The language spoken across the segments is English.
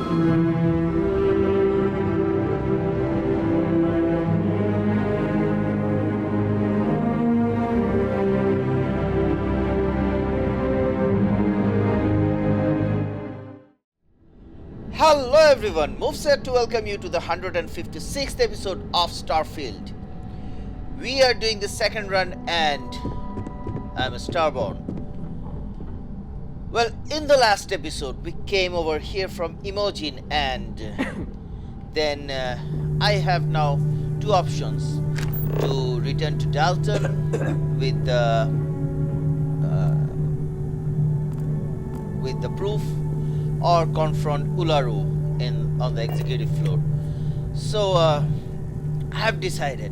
Hello everyone, MUFS here to welcome you to the 156th episode of Starfield. We are doing the second run and I'm a Starborn. Well, in the last episode we came over here from Imogen and then I have now two options: to return to Dalton with the proof, or confront Ularu on the executive floor. So I have decided,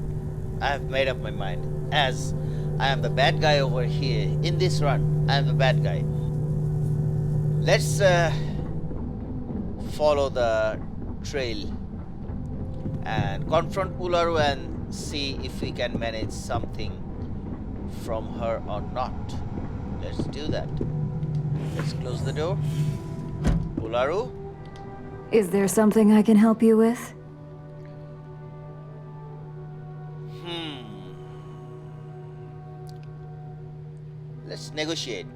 I have made up my mind, as I am the bad guy over here in this run. I am the bad guy. Let's follow the trail and confront Ularu and see if we can manage something from her or not. Let's do that. Let's close the door. Ularu? Is there something I can help you with? Let's negotiate.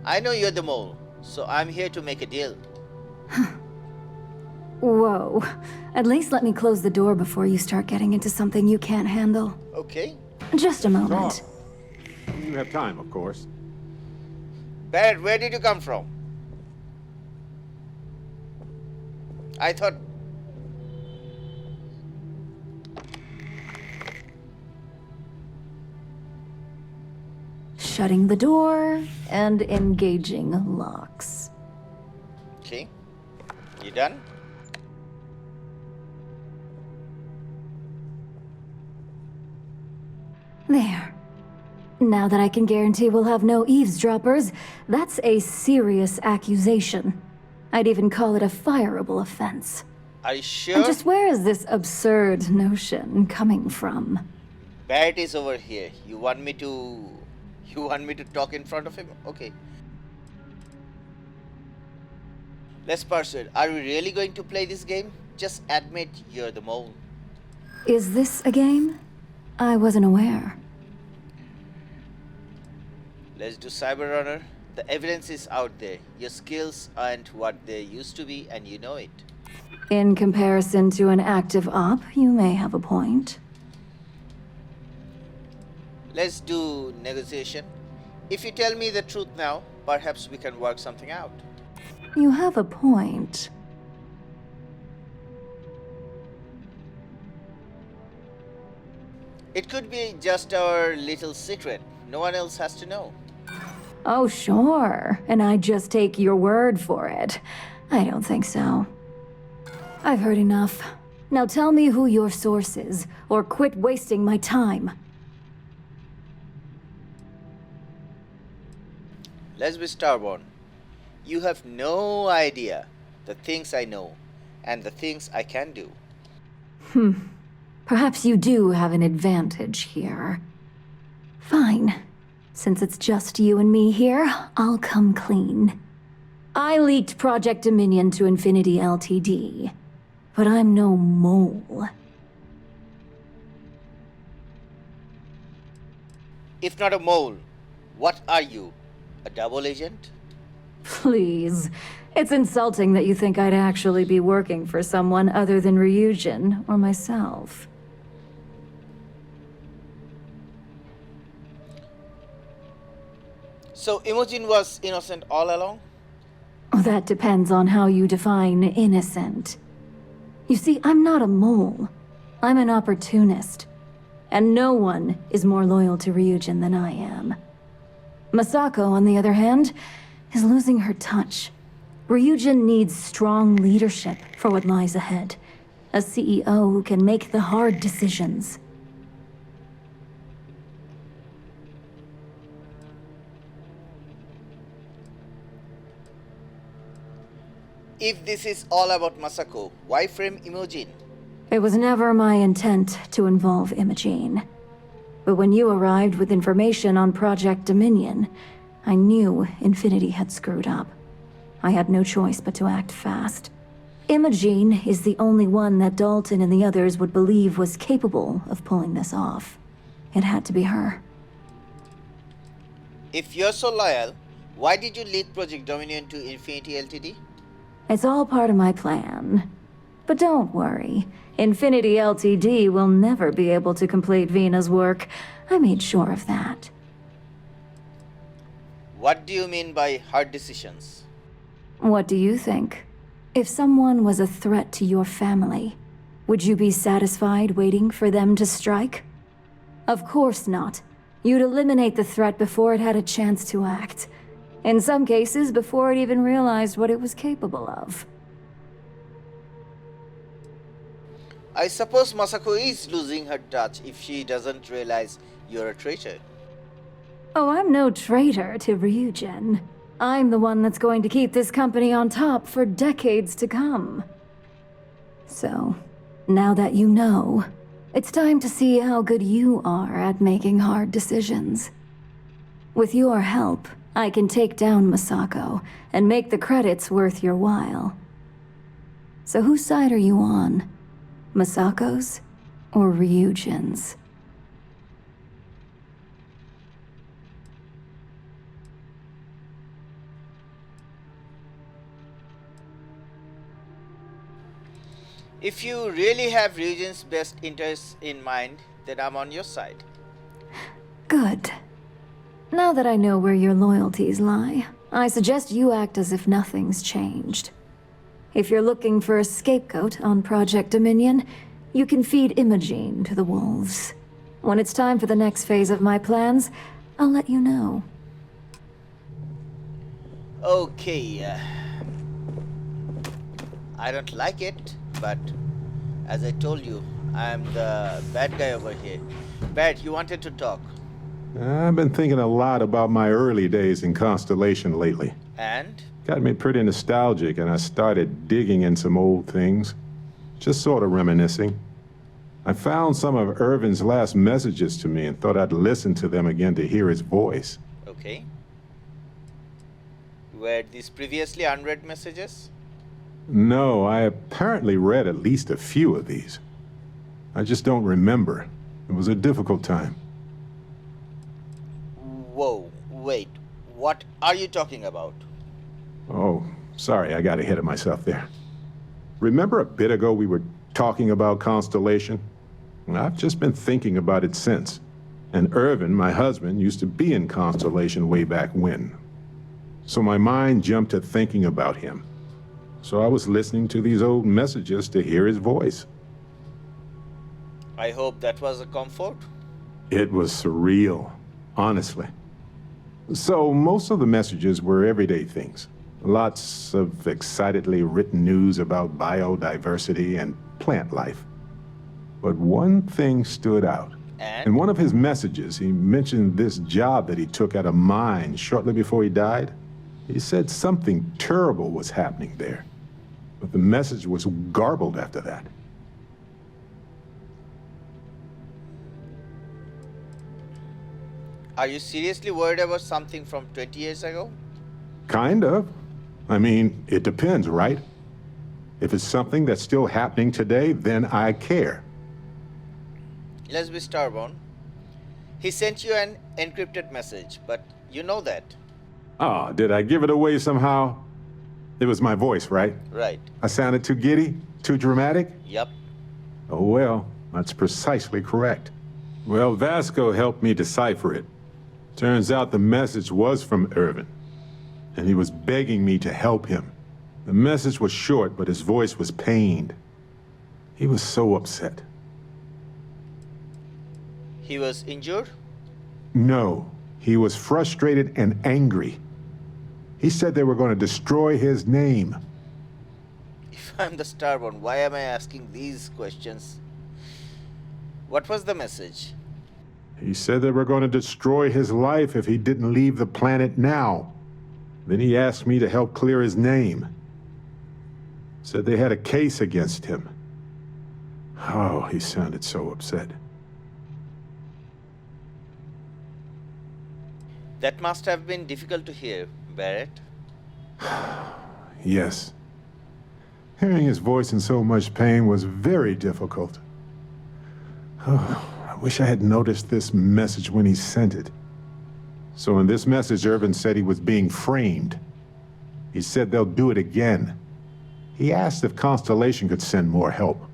I know you're the mole, so I'm here to make a deal. Whoa. At least let me close the door before you start getting into something you can't handle. Okay. Just a moment. You have time, of course. Barrett, where did you come from? I thought... Shutting the door and engaging locks. Okay. You done? There. Now that I can guarantee we'll have no eavesdroppers, that's a serious accusation. I'd even call it a fireable offense. Are you sure? And just where is this absurd notion coming from? Barrett is over here. You want me to talk in front of him? Okay. Let's pursue it. Are we really going to play this game? Just admit you're the mole. Is this a game? I wasn't aware. Let's do Cyber Runner. The evidence is out there. Your skills aren't what they used to be, and you know it. In comparison to an active op, you may have a point. Let's do negotiation. If you tell me the truth now, perhaps we can work something out. You have a point. It could be just our little secret. No one else has to know. Oh, sure. And I just take your word for it. I don't think so. I've heard enough. Now tell me who your source is, or quit wasting my time. Let's be Starborn. You have no idea the things I know and the things I can do. Perhaps you do have an advantage here. Fine. Since it's just you and me here, I'll come clean. I leaked Project Dominion to Infinity Ltd. But I'm no mole. If not a mole, what are you? A double agent? Please. It's insulting that you think I'd actually be working for someone other than Ryujin or myself. So Imogen was innocent all along? That depends on how you define innocent. You see, I'm not a mole. I'm an opportunist. And no one is more loyal to Ryujin than I am. Masako, on the other hand, is losing her touch. Ryujin needs strong leadership for what lies ahead. A CEO who can make the hard decisions. If this is all about Masako, why frame Imogen? It was never my intent to involve Imogen. But when you arrived with information on Project Dominion, I knew Infinity had screwed up. I had no choice but to act fast. Imogene is the only one that Dalton and the others would believe was capable of pulling this off. It had to be her. If you're so loyal, why did you lead Project Dominion to Infinity Ltd? It's all part of my plan. But don't worry, Infinity Ltd will never be able to complete Vina's work. I made sure of that. What do you mean by hard decisions? What do you think? If someone was a threat to your family, would you be satisfied waiting for them to strike? Of course not. You'd eliminate the threat before it had a chance to act. In some cases, before it even realized what it was capable of. I suppose Masako is losing her touch if she doesn't realize you're a traitor. Oh, I'm no traitor to Ryujin. I'm the one that's going to keep this company on top for decades to come. So, now that you know, it's time to see how good you are at making hard decisions. With your help, I can take down Masako and make the credits worth your while. So whose side are you on? Masako's or Ryujin's? If you really have Ryujin's best interests in mind, then I'm on your side. Good. Now that I know where your loyalties lie, I suggest you act as if nothing's changed. If you're looking for a scapegoat on Project Dominion, you can feed Imogene to the wolves. When it's time for the next phase of my plans, I'll let you know. Okay, I don't like it, but as I told you, I'm the bad guy over here. Barrett, you wanted to talk. I've been thinking a lot about my early days in Constellation lately. And? Got me pretty nostalgic, and I started digging in some old things. Just sort of reminiscing. I found some of Irvin's last messages to me and thought I'd listen to them again to hear his voice. Okay. Were these previously unread messages? No, I apparently read at least a few of these. I just don't remember. It was a difficult time. Whoa, wait. What are you talking about? Oh, sorry, I got ahead of myself there. Remember a bit ago we were talking about Constellation? I've just been thinking about it since. And Irvin, my husband, used to be in Constellation way back when. So my mind jumped to thinking about him. So I was listening to these old messages to hear his voice. I hope that was a comfort. It was surreal, honestly. So most of the messages were everyday things. Lots of excitedly written news about biodiversity and plant life. But one thing stood out. And? In one of his messages, he mentioned this job that he took at a mine shortly before he died. He said something terrible was happening there. But the message was garbled after that. Are you seriously worried about something from 20 years ago? Kind of. I mean, it depends, right? If it's something that's still happening today, then I care. Let's be starborn. He sent you an encrypted message, but you know that. Ah, did I give it away somehow? It was my voice, right? Right. I sounded too giddy? Too dramatic? Yup. Oh well, that's precisely correct. Well, Vasco helped me decipher it. Turns out the message was from Irvin, and he was begging me to help him. The message was short, but his voice was pained. He was so upset. He was injured? No, he was frustrated and angry. He said they were going to destroy his name. If I'm the starborn, why am I asking these questions? What was the message? He said they were going to destroy his life if he didn't leave the planet now. Then he asked me to help clear his name. Said they had a case against him. Oh, he sounded so upset. That must have been difficult to hear, Barrett. Yes. Hearing his voice in so much pain was very difficult. Oh, I wish I had noticed this message when he sent it. So in this message, Irvin said he was being framed. He said they'll do it again. He asked if Constellation could send more help.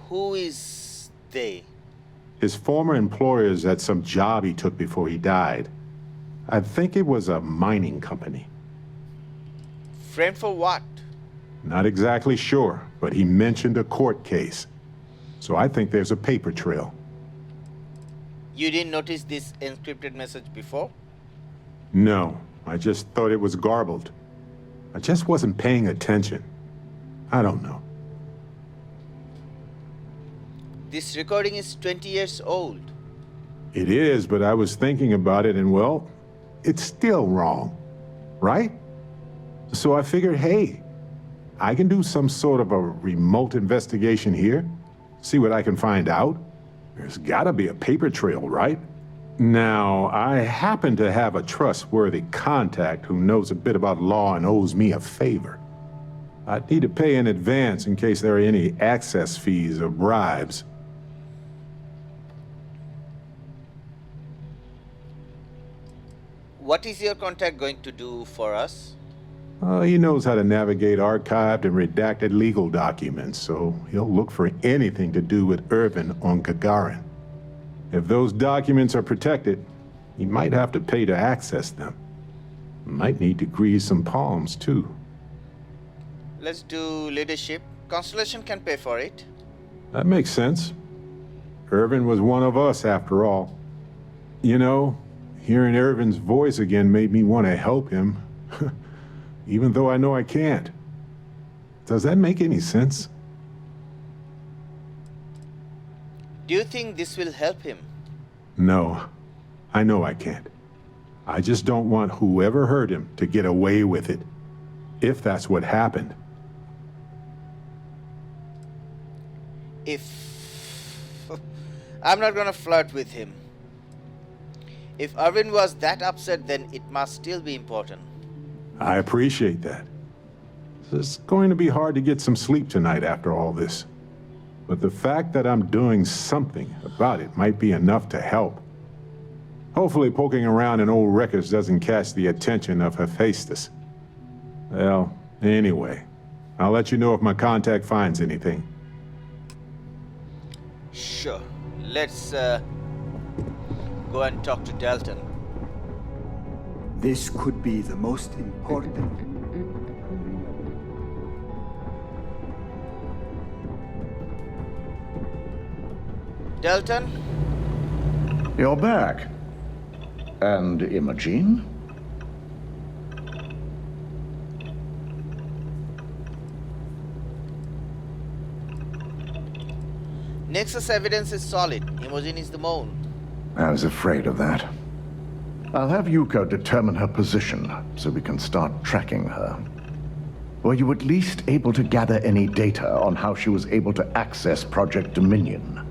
Who is they? His former employers at some job he took before he died. I think it was a mining company. Framed for what? Not exactly sure, but he mentioned a court case. So I think there's a paper trail. You didn't notice this encrypted message before? No, I just thought it was garbled. I just wasn't paying attention. I don't know. This recording is 20 years old. It is, but I was thinking about it and, well, it's still wrong, right? So I figured, hey, I can do some sort of a remote investigation here, see what I can find out. There's gotta be a paper trail, right? Now, I happen to have a trustworthy contact who knows a bit about law and owes me a favor. I'd need to pay in advance in case there are any access fees or bribes. What is your contact going to do for us? He knows how to navigate archived and redacted legal documents, so he'll look for anything to do with Irvin on Gagarin. If those documents are protected, he might have to pay to access them. Might need to grease some palms, too. Let's do leadership. Constellation can pay for it. That makes sense. Irvin was one of us, after all. You know, hearing Irvin's voice again made me want to help him. Even though I know I can't. Does that make any sense? Do you think this will help him? No. I know I can't. I just don't want whoever hurt him to get away with it. If that's what happened. I'm not gonna flirt with him. If Irvin was that upset, then it must still be important. I appreciate that. It's going to be hard to get some sleep tonight after all this. But the fact that I'm doing something about it might be enough to help. Hopefully poking around in old records doesn't catch the attention of Hephaestus. Well, anyway, I'll let you know if my contact finds anything. Sure. Let's go and talk to Dalton. This could be the most important. Dalton? You're back. And Imogene? Nexus evidence is solid. Imogen is the mole. I was afraid of that. I'll have Yuko determine her position so we can start tracking her. Were you at least able to gather any data on how she was able to access Project Dominion?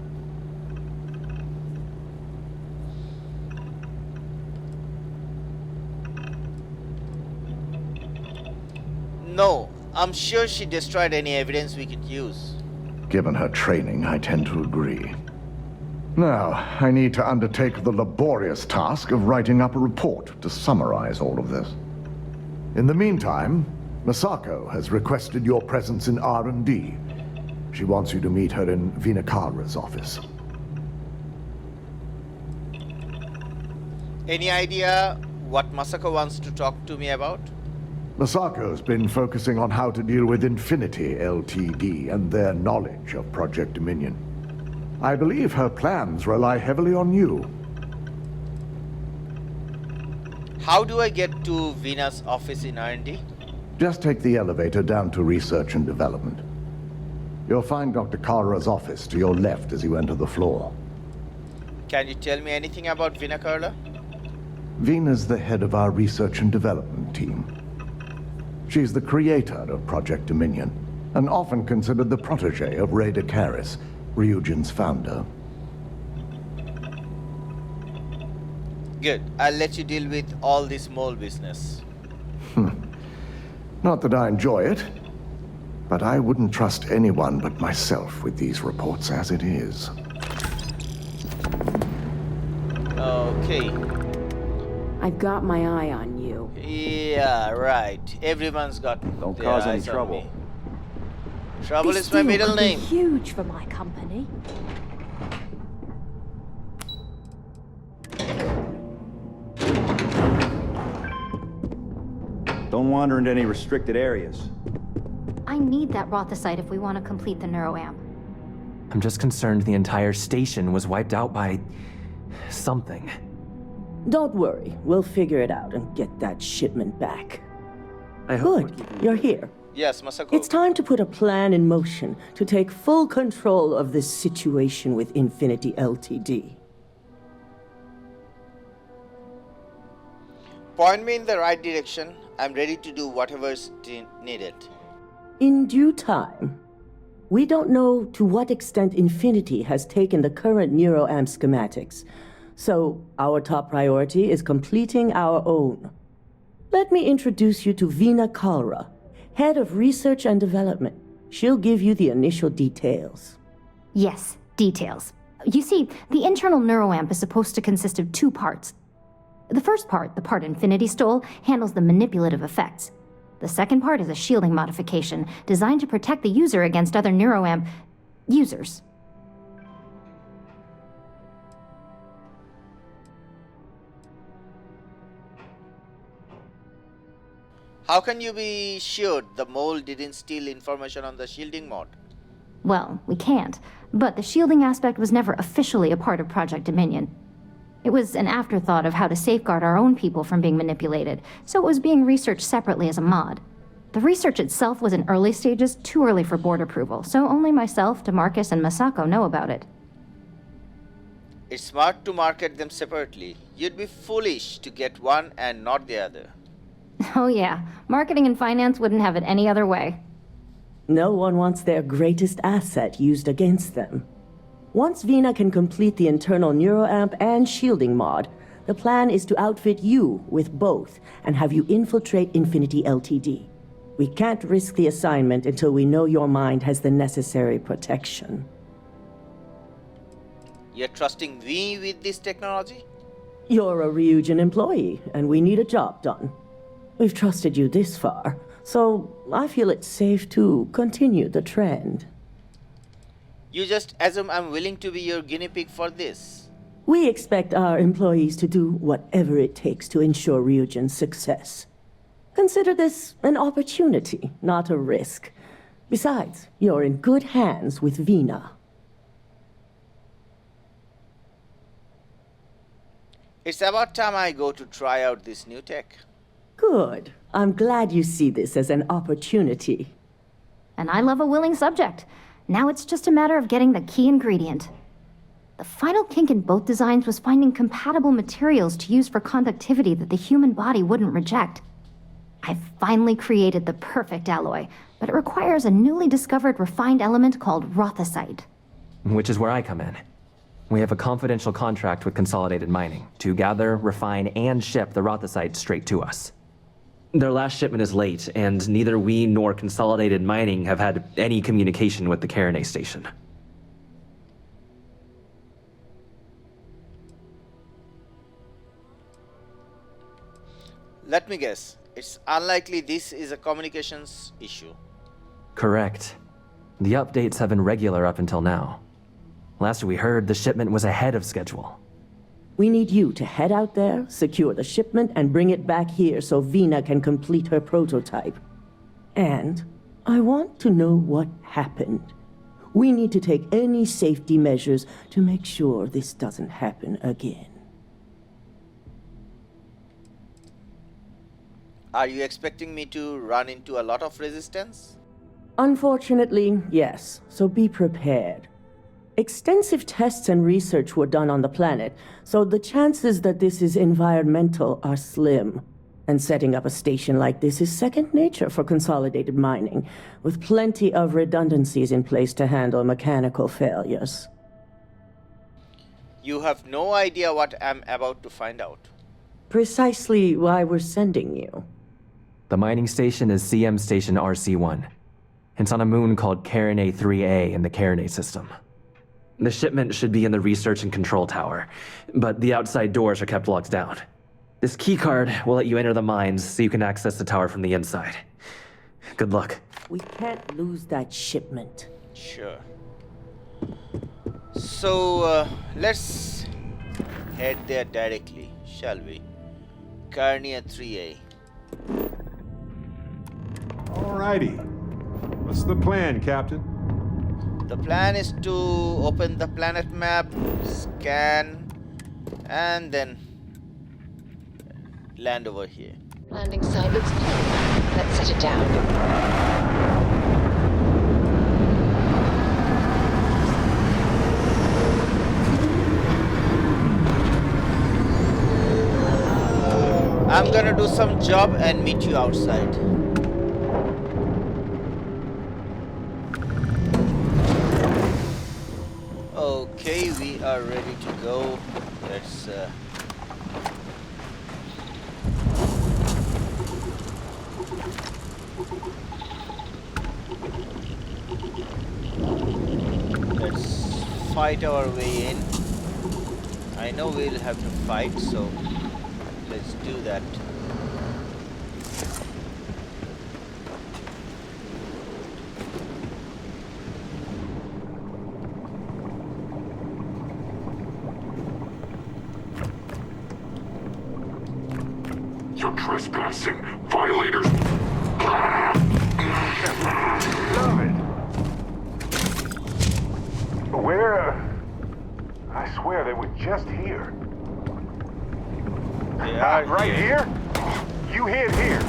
No, I'm sure she destroyed any evidence we could use. Given her training, I tend to agree. Now, I need to undertake the laborious task of writing up a report to summarize all of this. In the meantime, Masako has requested your presence in R&D. She wants you to meet her in Vinakara's office. Any idea what Masako wants to talk to me about? Masako's been focusing on how to deal with Infinity Ltd. And their knowledge of Project Dominion. I believe her plans rely heavily on you. How do I get to Vina's office in R&D? Just take the elevator down to Research and Development. You'll find Dr. Kara's office to your left as you enter the floor. Can you tell me anything about Vina Karla? Vina's the head of our Research and Development team. She's the creator of Project Dominion, and often considered the protege of Ray Decaris, Ryujin's founder. Good. I'll let you deal with all this mole business. Not that I enjoy it, but I wouldn't trust anyone but myself with these reports as it is. Okay. I've got my eye on you. Yeah, right. Everyone's got Don't their cause any eyes on trouble. me. Trouble This is my deal middle could be name. huge for my company. Don't wander into any restricted areas. I need that Rothicite if we want to complete the neuroamp. I'm just concerned the entire station was wiped out by something. Don't worry, we'll figure it out and get that shipment back. I hope Good, you're here. Yes, Masako. It's time to put a plan in motion to take full control of this situation with Infinity Ltd. Point me in the right direction. I'm ready to do whatever is needed. In due time. We don't know to what extent Infinity has taken the current neuroamp schematics, so our top priority is completing our own. Let me introduce you to Veena Kalra, Head of Research and Development. She'll give you the initial details. Yes, details. You see, the internal neuroamp is supposed to consist of two parts. The first part, the part Infinity stole, handles the manipulative effects. The second part is a shielding modification designed to protect the user against other neuroamp users. How can you be sure the mole didn't steal information on the shielding mod? Well, we can't, but the shielding aspect was never officially a part of Project Dominion. It was an afterthought of how to safeguard our own people from being manipulated, so it was being researched separately as a mod. The research itself was in early stages, too early for board approval, so only myself, DeMarcus, and Masako know about it. It's smart to market them separately. You'd be foolish to get one and not the other. Oh yeah, marketing and finance wouldn't have it any other way. No one wants their greatest asset used against them. Once Veena can complete the internal neuroamp and shielding mod, the plan is to outfit you with both and have you infiltrate Infinity Ltd. We can't risk the assignment until we know your mind has the necessary protection. You're trusting me with this technology? You're a Ryujin employee, and we need a job done. We've trusted you this far, so I feel it's safe to continue the trend. You just assume I'm willing to be your guinea pig for this. We expect our employees to do whatever it takes to ensure Ryujin's success. Consider this an opportunity, not a risk. Besides, you're in good hands with Veena. It's about time I go to try out this new tech. Good. I'm glad you see this as an opportunity. And I love a willing subject. Now it's just a matter of getting the key ingredient. The final kink in both designs was finding compatible materials to use for conductivity that the human body wouldn't reject. I've finally created the perfect alloy, but it requires a newly discovered refined element called Rothicite. Which is where I come in. We have a confidential contract with Consolidated Mining to gather, refine, and ship the Rothicite straight to us. Their last shipment is late, and neither we nor Consolidated Mining have had any communication with the Carinae station. Let me guess. It's unlikely this is a communications issue. Correct. The updates have been regular up until now. Last we heard, the shipment was ahead of schedule. We need you to head out there, secure the shipment, and bring it back here so Veena can complete her prototype. And I want to know what happened. We need to take any safety measures to make sure this doesn't happen again. Are you expecting me to run into a lot of resistance? Unfortunately, yes, so be prepared. Extensive tests and research were done on the planet, so the chances that this is environmental are slim. And setting up a station like this is second nature for Consolidated Mining, with plenty of redundancies in place to handle mechanical failures. You have no idea what I'm about to find out. Precisely why we're sending you. The mining station is CM Station RC1. It's on a moon called Carinae 3A in the Carinae system. The shipment should be in the research and control tower, but the outside doors are kept locked down. This keycard will let you enter the mines so you can access the tower from the inside. Good luck. We can't lose that shipment. Sure. So, let's head there directly, shall we? Carnia 3A. Alrighty. What's the plan, Captain? The plan is to open the planet map, scan, and then land over here. Landing site looks good. Let's set it down. I'm gonna do some job and meet you outside. Okay, we are ready to go. Let's fight our way in. I know we'll have to fight, so let's do that. You're trespassing, violators. Love it. Where? I swear they were just here. They are Right here? You hid here.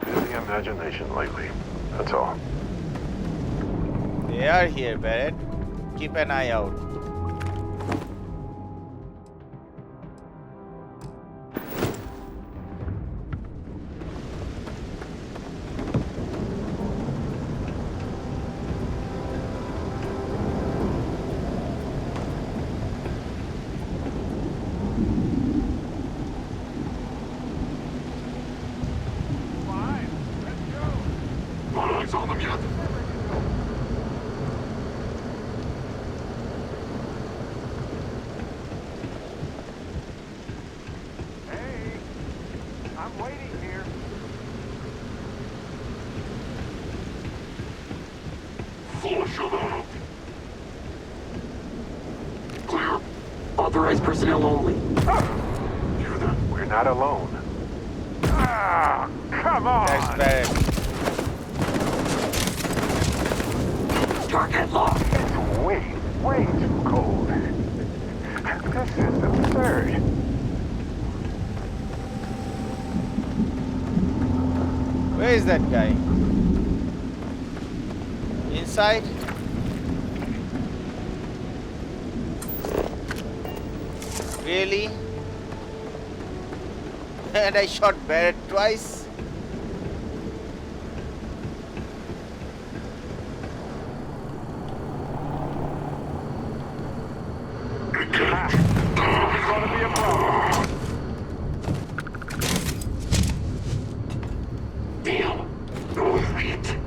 Busy imagination lately. That's all. They are here, Barrett. Keep an eye out. Not eyes on them yet. Hey, I'm waiting here. Foolish of them. Clear. Authorized personnel only. Hear them. We're not alone. Ah, come on! That's Barrett. Target locked. It's way too cold. This is absurd. Where is that guy? Inside? Really? And I shot Barrett twice? Damn. No hit.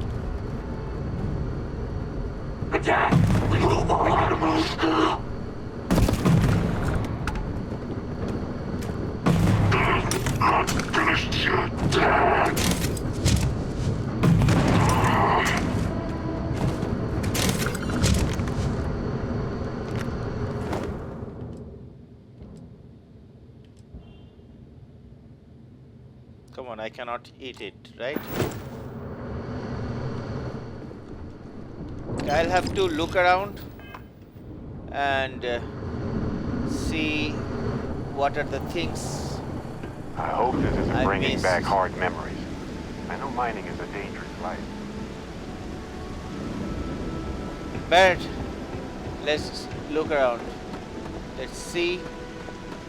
Attack. We will all animals. Not finished yet, Dad. Come on, I cannot eat it, right? I'll have to look around and see what are the things I hope this isn't I bringing missed. back hard memories. I know mining is a dangerous life. Barrett, let's look around. Let's see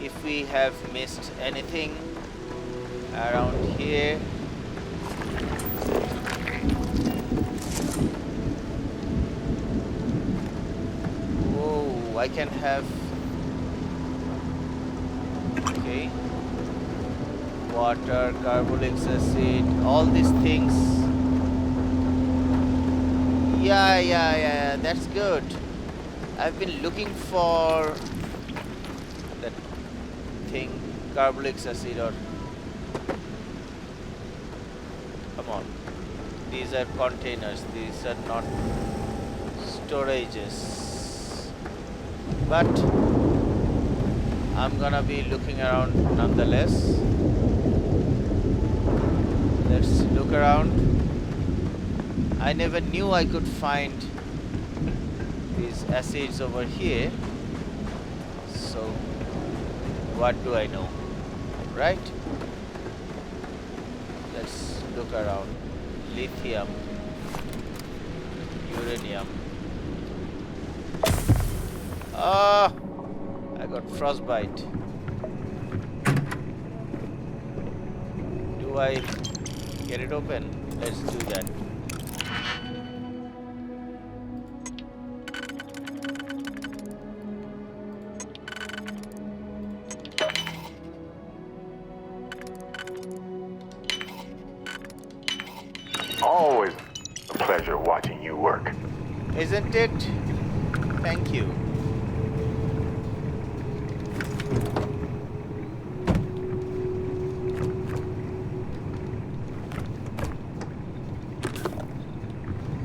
if we have missed anything around here. I can have... Okay. Water, carbolic acid, all these things. Yeah, that's good. I've been looking for that thing, carbolic acid or... Come on. These are containers, these are not storages. But I'm gonna be looking around nonetheless. Let's look around. I never knew I could find these acids over here. So what do I know, right? Let's look around. Lithium, uranium. Ah, I got frostbite. Do I get it open? Let's do that. Always a pleasure watching you work. Isn't it? Thank you.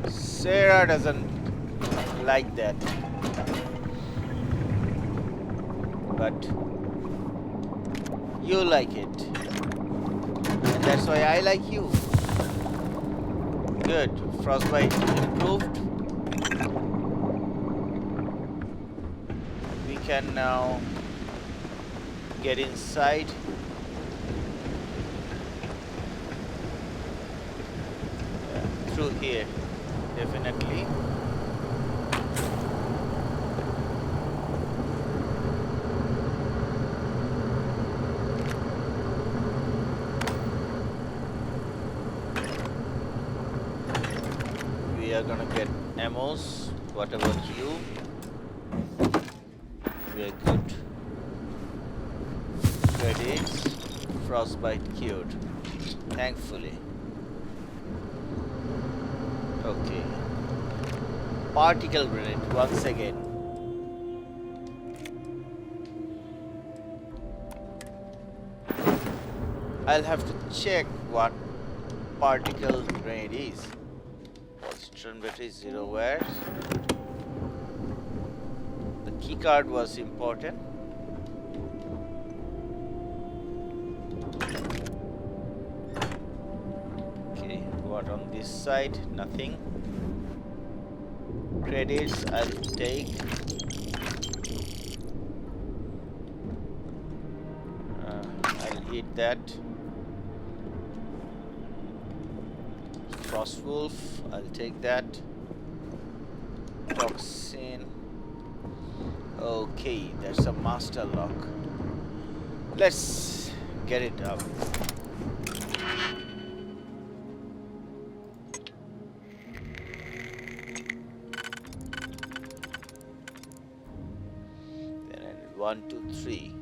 Sarah doesn't like that. But you like it. And that's why I like you. Good. Frostbite improved. We can now get inside. Through here. Definitely. We are gonna get ammos. What about you? We are good. Credits. Frostbite cured. Thankfully. Okay. Particle grenade once again. I'll have to check what particle grenade is. Positron battery 0 where. The keycard was important. Okay, what on this side? Nothing. Credits I'll take. I'll eat that. Frostwolf, I'll take that. Toxin. Okay, there's a master lock. Let's get it up. Then I need 1, 2, 3.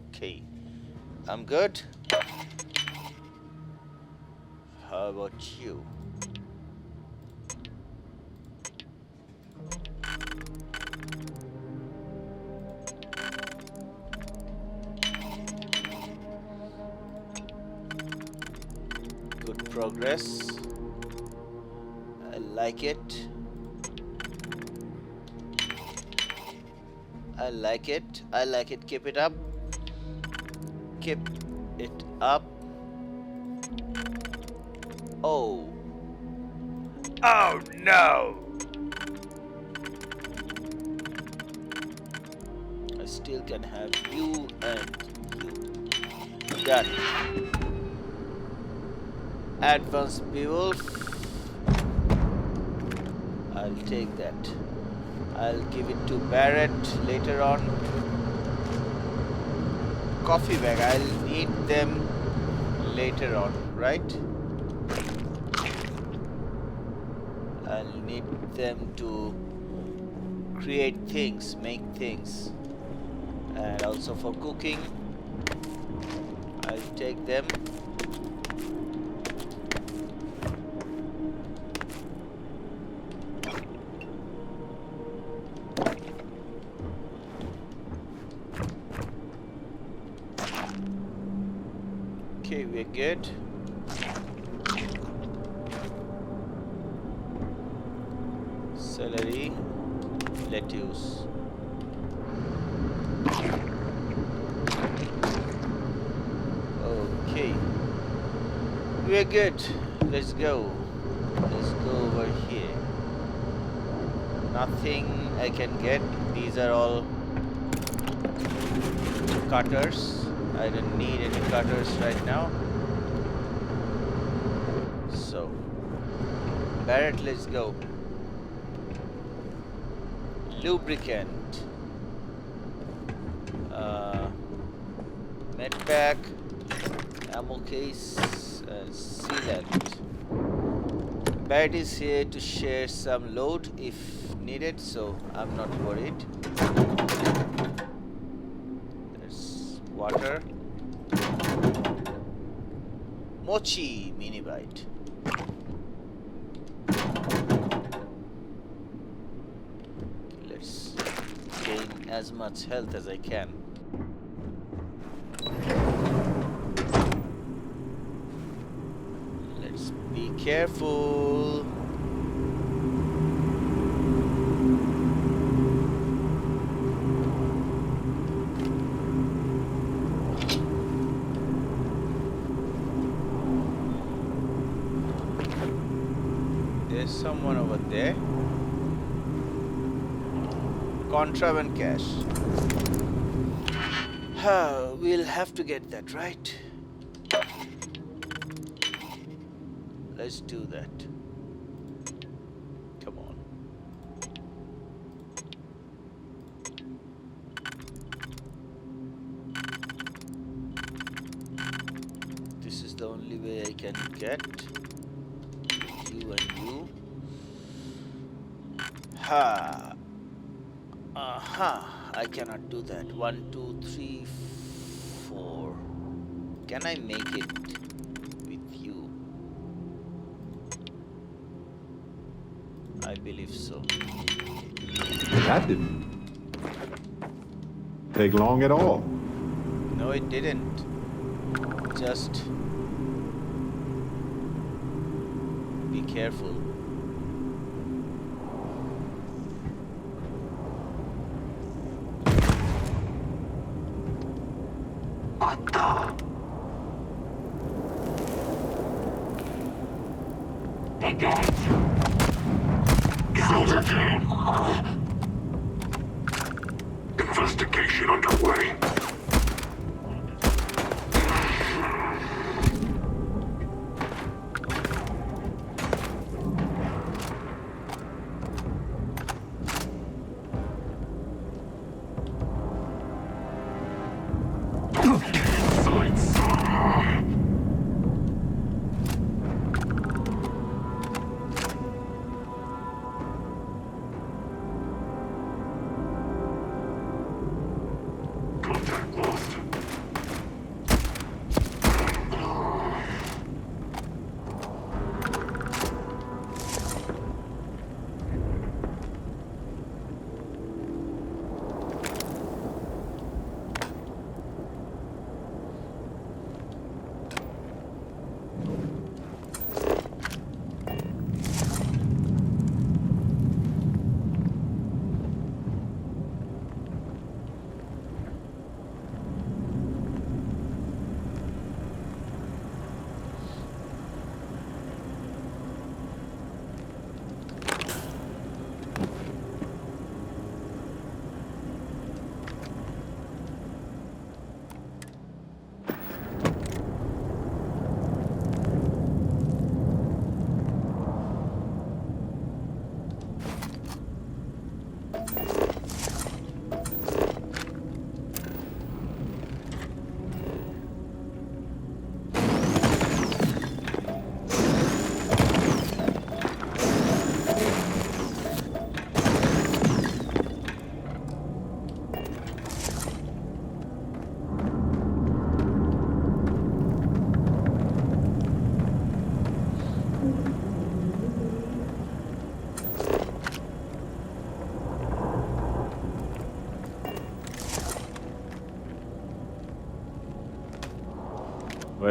Okay, I'm good. How about you? Good progress. I like it. I like it. I like it. Keep it up. Keep it up. Oh. Oh no! I still can have you and you. Done. Advanced Beowulf. I'll take that. I'll give it to Barrett later on. Coffee bag, I'll need them later on, right? I'll need them to create things, make things, and also for cooking. I'll take them. Okay, we're good. Celery, lettuce. Okay, we're good. Let's go. Let's go over here. Nothing I can get. These are all cutters. I don't need any cutters right now. So, Barrett, let's go. Lubricant. Med pack. Ammo case. Sealant. Barrett is here to share some load if needed, so I'm not worried. There's water. Mochi mini bite. Let's gain as much health as I can. Let's be careful. There's someone over there. Contraband cash. We'll have to get that, right? Let's do that. Come on. This is the only way I can get you and you. Ha. I cannot do that. 1, 2, 3, 4. Can I make it with you? I believe so. That didn't take long at all. No, it didn't. Just be careful. Investigation underway.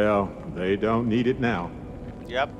Well, they don't need it now. Yep.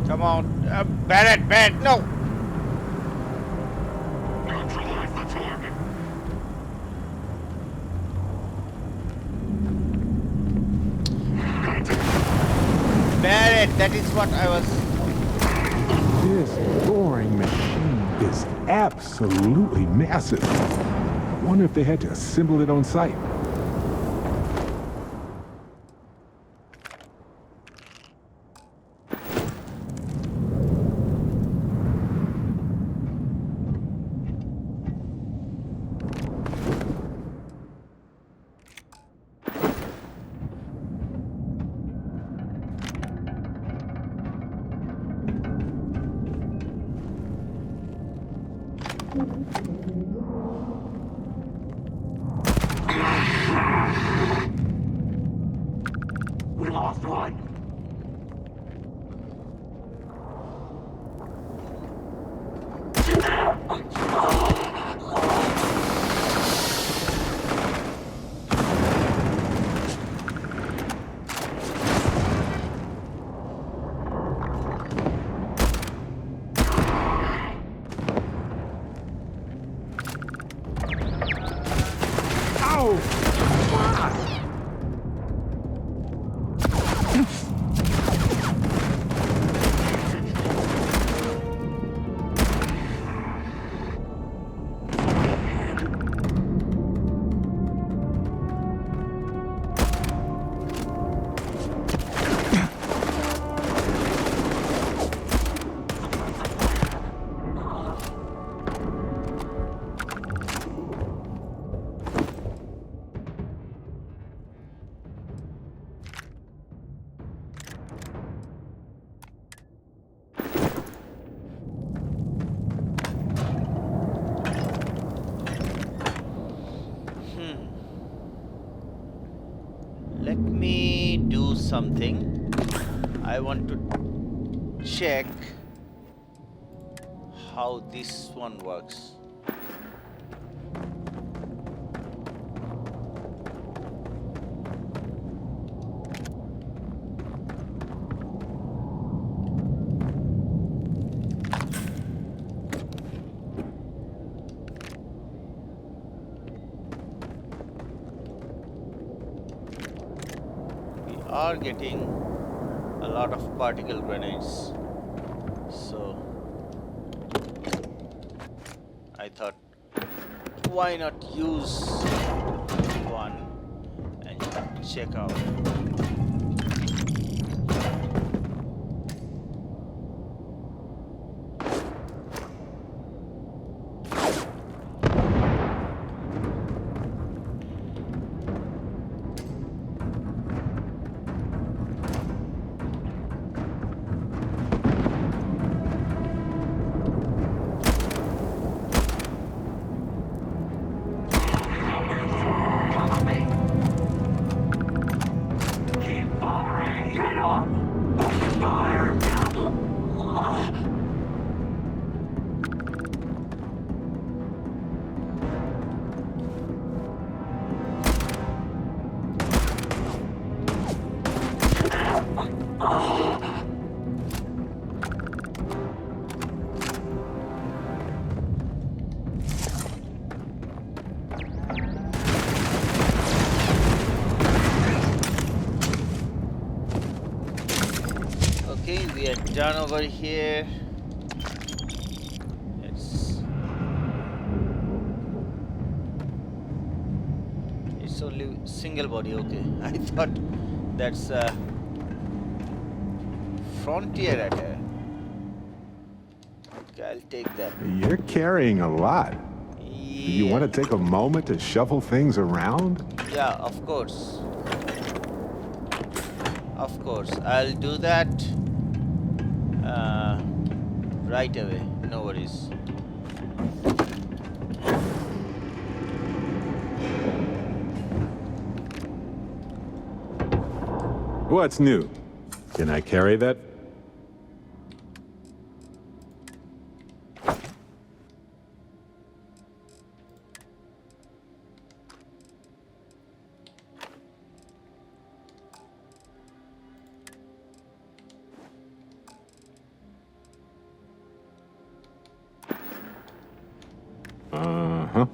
Come on, Barrett, Barrett, no! Neutralize the target. Barrett, that is what I was... This boring machine is absolutely massive. I wonder if they had to assemble it on site. We lost one. Let me do something. I want to check how this one works. Are getting a lot of particle grenades, so I thought, why not use one and check out. done over here. It's only single body. Okay, I thought that's frontier attack. Okay, I'll take that. You're carrying a lot. Do you want to take a moment to shuffle things around? Yeah, of course. Of course, I'll do that right away. No worries. What's new? Can I carry that? Uh-huh.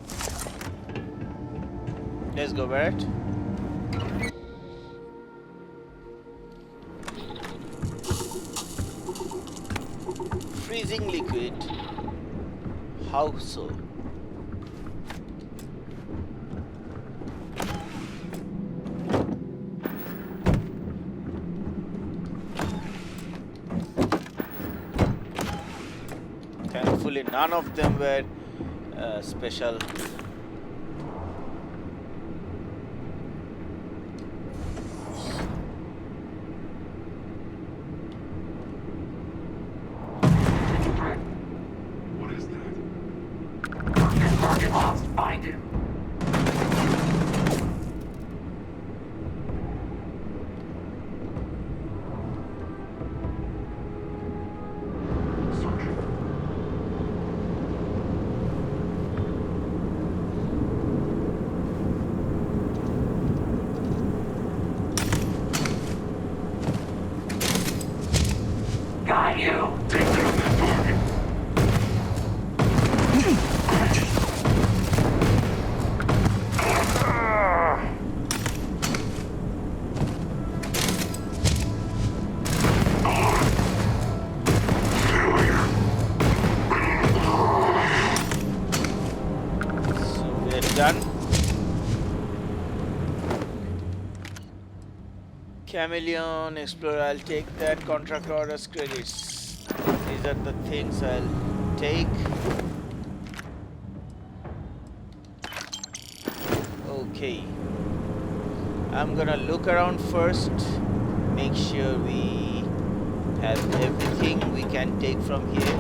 Let's go, Barrett. Freezing liquid. How so? Thankfully, none of them were special. What is that? Target lost. Find him. Got you. Take down that target. So we're done. Chameleon, Explorer, I'll take that. Contract orders, credits. These are the things I'll take. Okay. I'm gonna look around first. Make sure we have everything we can take from here.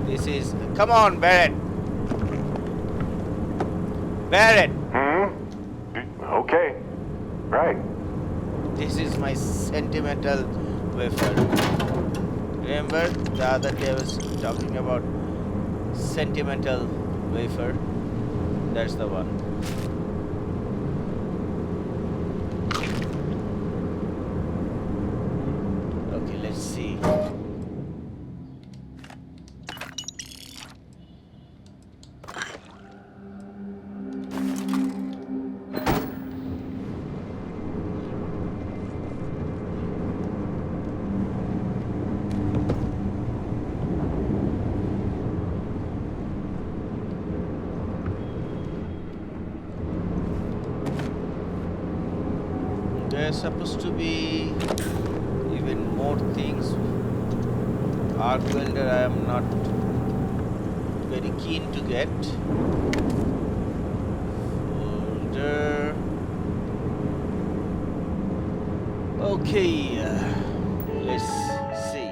This is... Come on, Barrett! Barrett! Okay. Right. This is my sentimental wafer. Remember the other day I was talking about sentimental wafer? That's the one. Okay, let's see. There's supposed to be even more things. Arc welder I am not very keen to get. Folder. Okay, let's see.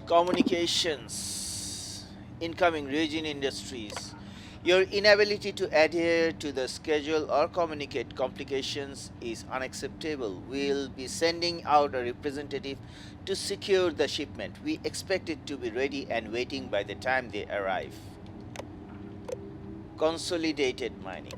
Communications. Incoming Region Industries. Your inability to adhere to the schedule or communicate complications is unacceptable. We'll be sending out a representative to secure the shipment. We expect it to be ready and waiting by the time they arrive. Consolidated mining.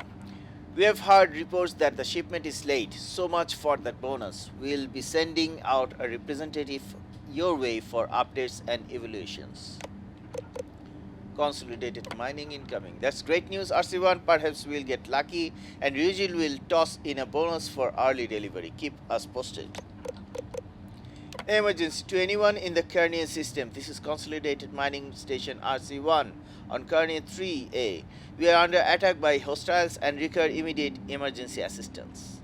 We have heard reports that the shipment is late. So much for that bonus. We'll be sending out a representative your way for updates and evaluations. Consolidated mining incoming. That's great news. RC1, perhaps we'll get lucky and Ryujin will toss in a bonus for early delivery. Keep us posted. Emergency to anyone in the Carnian system. This is Consolidated Mining Station RC1 on Carnian 3A. We are under attack by hostiles and require immediate emergency assistance.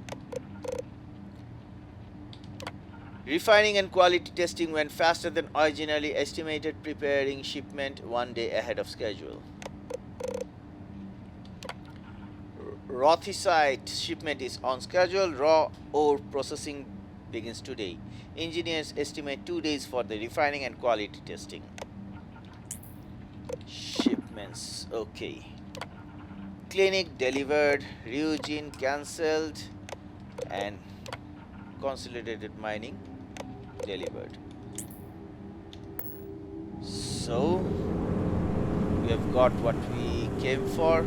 Refining and quality testing went faster than originally estimated, preparing shipment 1 day ahead of schedule. Rothicite shipment is on schedule. Raw ore processing begins today. Engineers estimate 2 days for the refining and quality testing. Shipments, okay. Clinic delivered, Ryujin cancelled, and Consolidated Mining delivered. So we have got what we came for.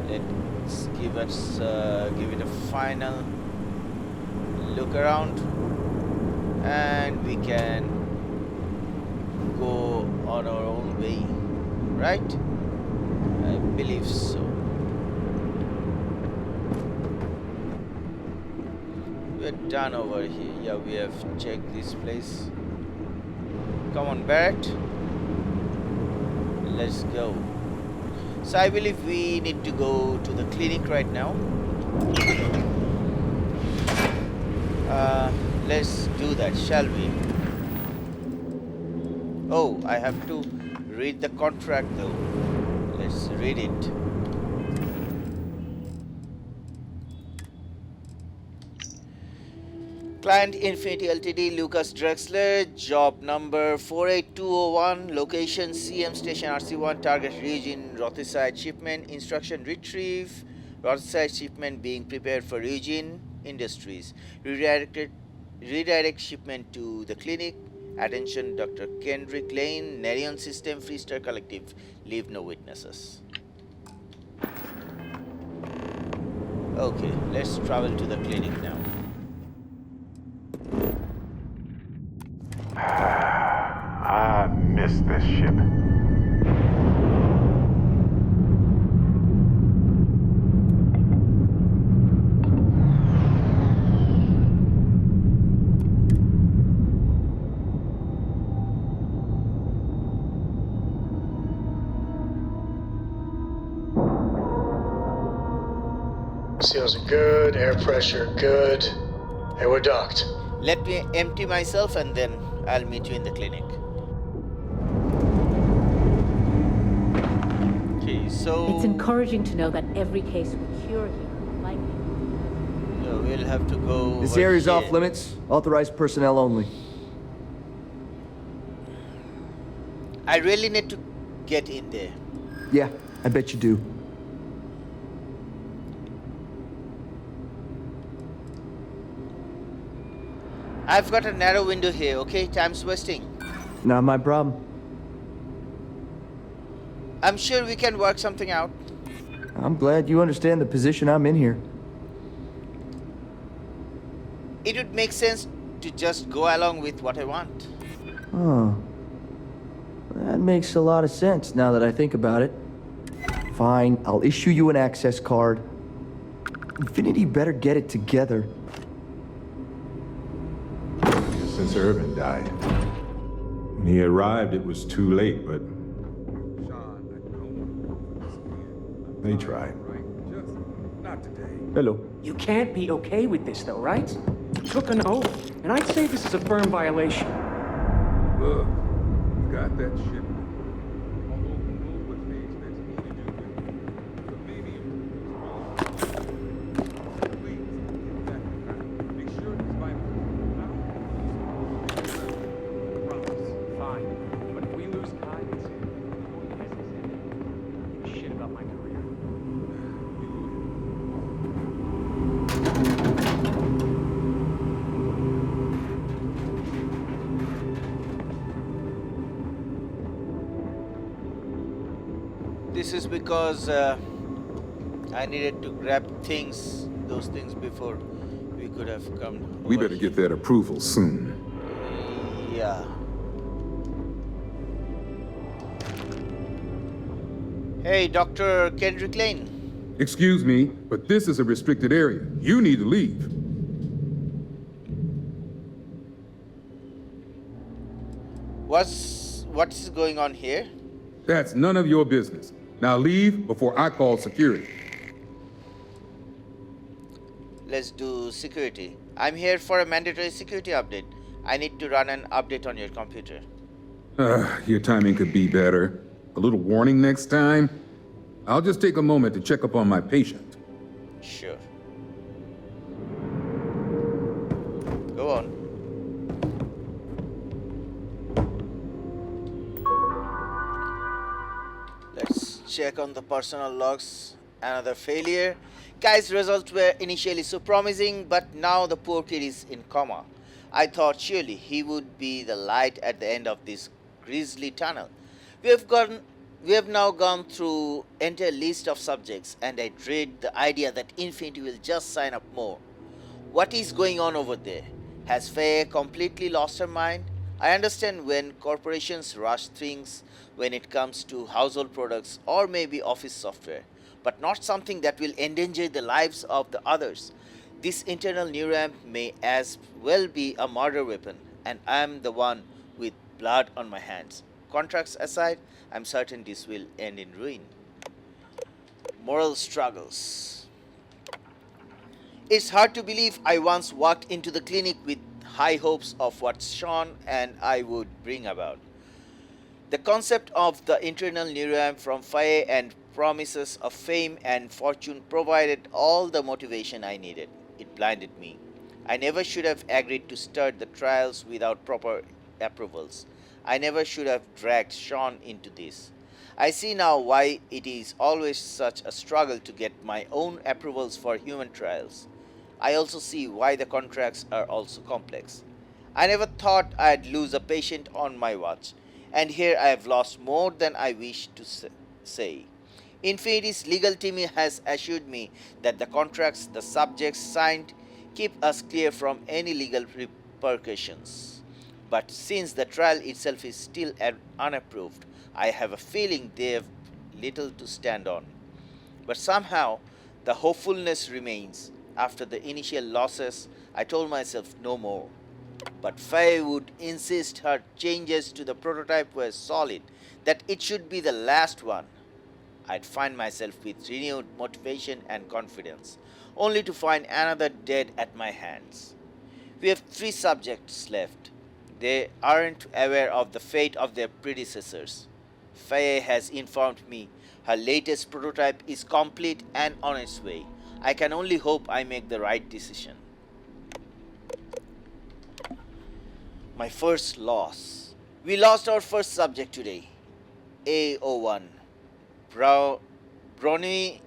Let's give it a final look around, and we can go on our own way, right? I believe so. We're done over here. Yeah, we have checked this place. Come on, Barrett. Let's go. So I believe we need to go to the clinic right now. Let's do that, shall we? Oh, I have to read the contract though. Let's read it. Client Infinity Ltd, Lucas Drexler, job number 48201, location CM Station RC1, target Ryujin Rothicite shipment, instruction retrieve, Rothicite shipment being prepared for Ryujin Industries, redirect shipment to the clinic, attention Dr. Kendrick Lane, Nerion System, Freestar Collective, leave no witnesses. Okay, let's travel to the clinic now. I miss this ship. Seals are good, air pressure good, and we're docked. Let me empty myself and then I'll meet you in the clinic. Okay, so... It's encouraging to know that every case we cure here, like... Yeah, we'll have to go... This area's off limits. Authorized personnel only. I really need to get in there. Yeah, I bet you do. I've got a narrow window here, okay? Time's wasting. Not my problem. I'm sure we can work something out. I'm glad you understand the position I'm in here. It would make sense to just go along with what I want. Huh. That makes a lot of sense now that I think about it. Fine, I'll issue you an access card. Infinity better get it together. Since Irvin died. When he arrived, it was too late, but they tried. Hello. You can't be okay with this, though, right? You took an oath, and I'd say this is a firm violation. Look, you got that ship. This is because I needed to grab those things before we could have come. We better get that approval soon. Yeah. Hey, Dr. Kendrick Lane. Excuse me, but this is a restricted area. You need to leave. What is going on here? That's none of your business. Now leave before I call security. Let's do security. I'm here for a mandatory security update. I need to run an update on your computer. Your timing could be better. A little warning next time. I'll just take a moment to check up on my patient. Sure. Go on. Let's check on the personal logs. Another failure. Guy's results were initially so promising, but now the poor kid is in coma. I thought surely he would be the light at the end of this grisly tunnel. We have now gone through entire list of subjects, and I dread the idea that Infinity will just sign up more. What is going on over there? Has Faye completely lost her mind? I understand when corporations rush things when it comes to household products or maybe office software, but not something that will endanger the lives of the others. This internal neuramp may as well be a murder weapon, and I'm the one with blood on my hands. Contracts aside, I'm certain this will end in ruin. Moral struggles. It's hard to believe I once walked into the clinic with high hopes of what Sean and I would bring about. The concept of the internal neuramp from Faye and promises of fame and fortune provided all the motivation I needed. It blinded me. I never should have agreed to start the trials without proper approvals. I never should have dragged Sean into this. I see now why it is always such a struggle to get my own approvals for human trials. I also see why the contracts are also complex. I never thought I'd lose a patient on my watch, and here I have lost more than I wish to say. Infinity's legal team has assured me that the contracts the subjects signed keep us clear from any legal repercussions. But since the trial itself is still unapproved, I have a feeling they have little to stand on. But somehow, the hopefulness remains. After the initial losses, I told myself no more. But Faye would insist her changes to the prototype were solid, that it should be the last one. I'd find myself with renewed motivation and confidence, only to find another dead at my hands. We have 3 subjects left. They aren't aware of the fate of their predecessors. Faye has informed me her latest prototype is complete and on its way. I can only hope I make the right decision. My first loss. We lost our first subject today. A01. Bronwyn.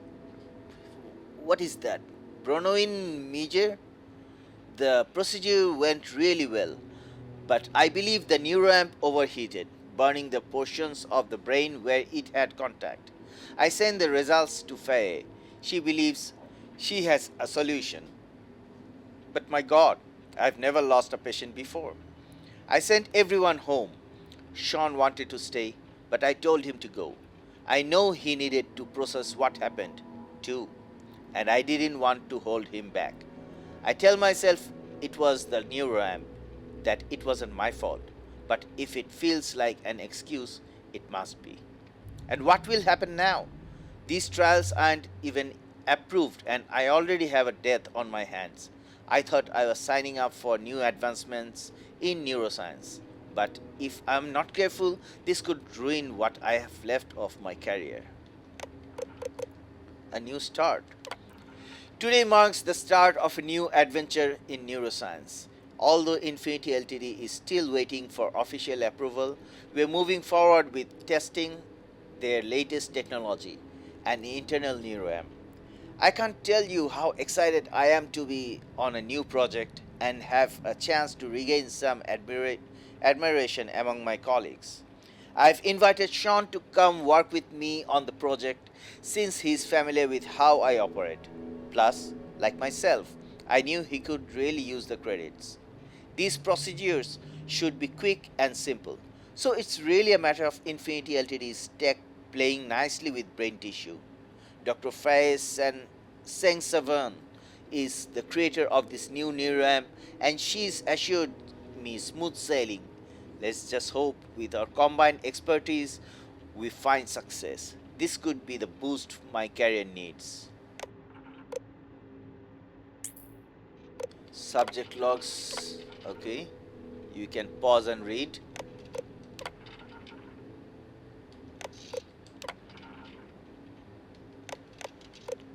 What is that? Bronwyn Major? The procedure went really well, but I believe the neuramp overheated, burning the portions of the brain where it had contact. I sent the results to Faye. She believes she has a solution. But my God, I've never lost a patient before. I sent everyone home. Sean wanted to stay, but I told him to go. I know he needed to process what happened, too, and I didn't want to hold him back. I tell myself it was the neuramp, that it wasn't my fault, but if it feels like an excuse, it must be. And what will happen now? These trials aren't even approved, and I already have a death on my hands. I thought I was signing up for new advancements in neuroscience, but if I'm not careful, this could ruin what I have left of my career. A new start. Today marks the start of a new adventure in neuroscience. Although Infinity Ltd is still waiting for official approval, we're moving forward with testing their latest technology, an internal neuramp. I can't tell you how excited I am to be on a new project and have a chance to regain some admiration among my colleagues. I've invited Sean to come work with me on the project since he's familiar with how I operate. Plus, like myself, I knew he could really use the credits. These procedures should be quick and simple, so it's really a matter of Infinity Ltd's tech playing nicely with brain tissue. Dr. Faiz and Seng Savan is the creator of this new neuroamp, and she's assured me smooth sailing. Let's just hope with our combined expertise we find success. This could be the boost my career needs. Subject logs, okay, you can pause and read.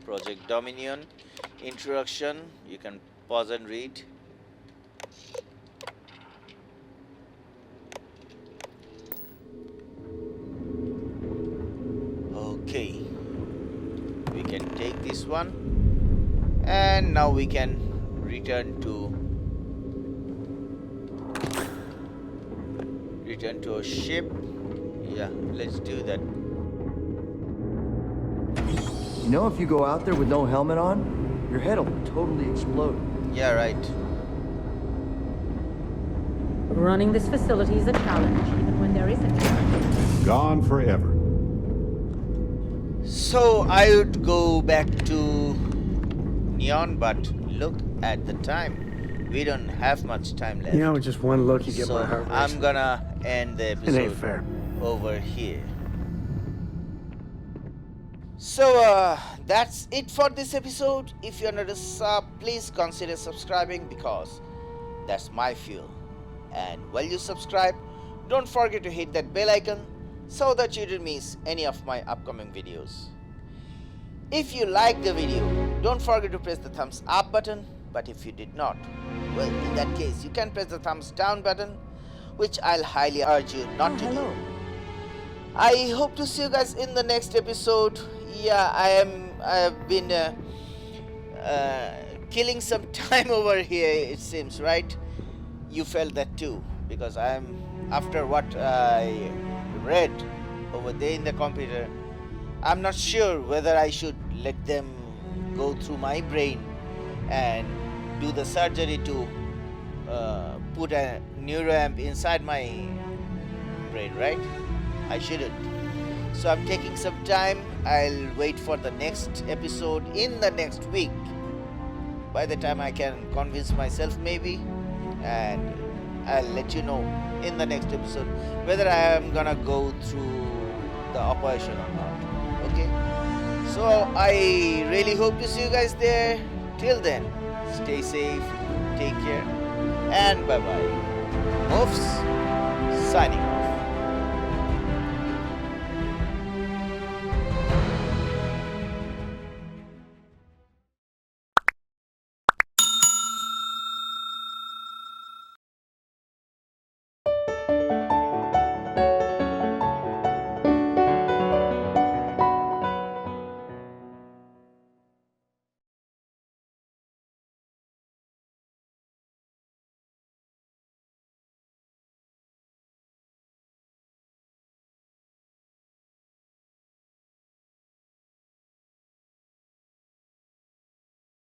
Project Dominion, introduction, you can pause and read. Okay, we can take this one, and now we can return to a ship. Yeah, let's do that. You know, if you go out there with no helmet on, your head will totally explode. Yeah, right. Running this facility is a challenge, even when there is a challenge. Gone forever. So I would go back to Neon, but look at the time. We don't have much time left. You know, with just one look, you get So my heart racing. I'm gonna end the It ain't episode fair. over here. So that's it for this episode. If you're not a sub, please consider subscribing because that's my fuel. And while you subscribe, don't forget to hit that bell icon so that you don't miss any of my upcoming videos. If you like the video, don't forget to press the thumbs up button, but if you did not, well, in that case, you can press the thumbs down button, which I'll highly urge you not to do. I hope to see you guys in the next episode. Yeah, I have been killing some time over here, it seems, right? You felt that too, because after what I read over there in the computer, I'm not sure whether I should let them go through my brain and do the surgery to put a neuroamp inside my brain, right? I shouldn't. So I'm taking some time. I'll wait for the next episode in the next week. By the time I can convince myself maybe, and I'll let you know in the next episode whether I am gonna go through the operation or not. Okay? So I really hope to see you guys there. Till then, stay safe, take care, and bye bye. MUFS signing off.